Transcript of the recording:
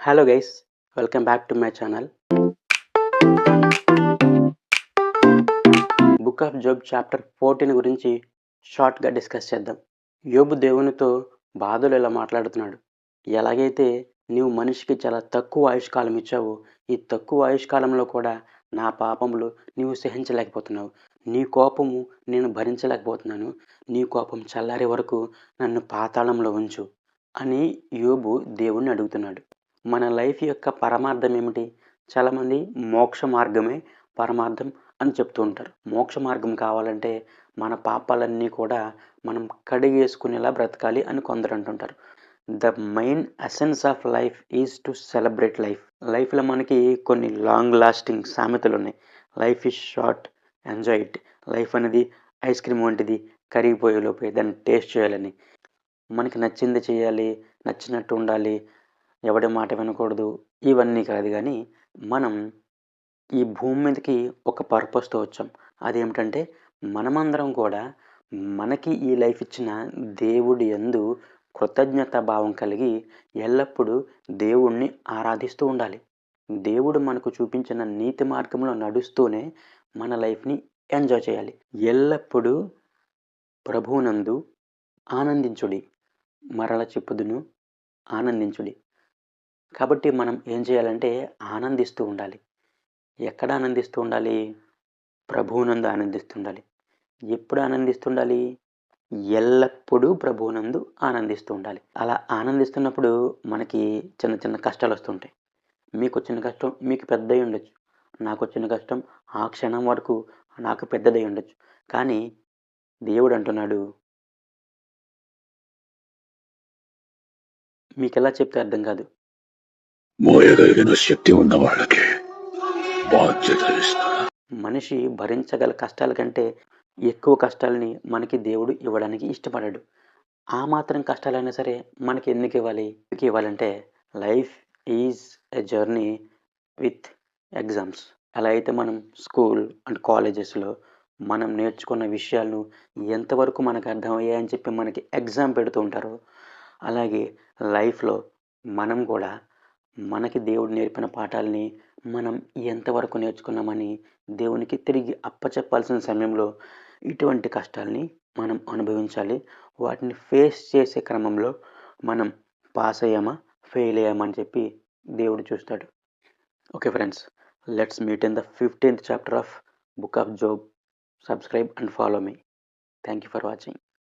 Hello guys, welcome back to my channel. Book of Job chapter 14 గురించి షార్ట్గా discuss చేద్దాం. యోబు దేవునితో బాధలు ఇలా మాట్లాడుతున్నాడు. ఎలాగైతే నీవు మనిషికి చాలా తక్కువ ఆయుష్కాలం ఇచ్చావో, ఈ తక్కువ ఆయుష్కాలంలో కూడా నా పాపములు నీవు సహించలేకపోతున్నావు. నీ కోపము నేను భరించలేకపోతున్నాను. నీ కోపం చల్లారే వరకు నన్ను పాతాళంలో ఉంచు అని యోబు దేవుణ్ణి అడుగుతున్నాడు. మన లైఫ్ యొక్క పరమార్థం ఏమిటి? చాలామంది మోక్ష మార్గమే పరమార్థం అని చెప్తూ ఉంటారు. మోక్ష మార్గం కావాలంటే మన పాపాలన్నీ కూడా మనం కడిగేసుకునేలా బ్రతకాలి అని కొందరు అంటుంటారు. The main essence of life is to celebrate life. లైఫ్లో మనకి కొన్ని లాంగ్ లాస్టింగ్ సామెతలు ఉన్నాయి. Life is short, enjoy it. Life అనేది ఐస్ క్రీమ్ వంటిది, కరిగిపోయేలోపే దాన్ని టేస్ట్ చేయాలని. మనకి నచ్చింది చేయాలి, నచ్చినట్టు ఉండాలి, ఎవడి మాట వినకూడదు, ఇవన్నీ కాదు. కానీ మనం ఈ భూమి మీదకి ఒక పర్పస్తో వచ్చాం. అదేమిటంటే మనమందరం కూడా మనకి ఈ లైఫ్ ఇచ్చిన దేవుడి యందు కృతజ్ఞత భావం కలిగి ఎల్లప్పుడూ దేవుణ్ణి ఆరాధిస్తూ ఉండాలి. దేవుడు మనకు చూపించిన నీతి మార్గంలో నడుస్తూనే మన లైఫ్ని ఎంజాయ్ చేయాలి. ఎల్లప్పుడూ ప్రభువునందు ఆనందించుడి, మరల చెప్పుదును ఆనందించుడి. కాబట్టి మనం ఏం చేయాలంటే ఆనందిస్తూ ఉండాలి. ఎక్కడ ఆనందిస్తూ ఉండాలి? ప్రభువునందు ఆనందిస్తూ ఉండాలి. ఎప్పుడు ఆనందిస్తూ ఉండాలి? ఎల్లప్పుడూ ప్రభువునందు ఆనందిస్తూ ఉండాలి. అలా ఆనందిస్తున్నప్పుడు మనకి చిన్న చిన్న కష్టాలు వస్తుంటాయి. మీకు వచ్చిన కష్టం మీకు పెద్దదై ఉండొచ్చు. నాకు వచ్చిన కష్టం ఆ క్షణం వరకు నాకు పెద్దదై ఉండొచ్చు. కానీ దేవుడు అంటున్నాడు, మీకు ఎలా చెప్తే అర్థం కాదు. మోయగలిగిన శక్తి ఉన్న వాళ్ళకి బాధ్యత ఇస్తాడు. మనిషి భరించగల కష్టాల కంటే ఎక్కువ కష్టాలని మనకి దేవుడు ఇవ్వడానికి ఇష్టపడడు. ఆ మాత్రం కష్టాలైనా సరే మనకి ఎందుకు ఇవ్వాలి? ఎందుకు ఇవ్వాలంటే life is a journey with exams. అలా అయితే మనం స్కూల్ అండ్ కాలేజెస్లో మనం నేర్చుకున్న విషయాలను ఎంతవరకు మనకు అర్థమయ్యాయని చెప్పి మనకి ఎగ్జామ్ పెడుతూ ఉంటారు. అలాగే లైఫ్లో మనం కూడా మనకి దేవుడు నేర్పిన పాఠాలని మనం ఎంతవరకు నేర్చుకున్నామని దేవునికి తిరిగి అప్పచెప్పాల్సిన సమయంలో ఇటువంటి కష్టాలని మనం అనుభవించాలి. వాటిని ఫేస్ చేసే క్రమంలో మనం పాస్ అయ్యామా, ఫెయిల్ అయ్యామని చెప్పి దేవుడు చూస్తాడు. Okay friends, let's meet in the 15th chapter of Book of Job. Subscribe and follow me. Thank you for watching.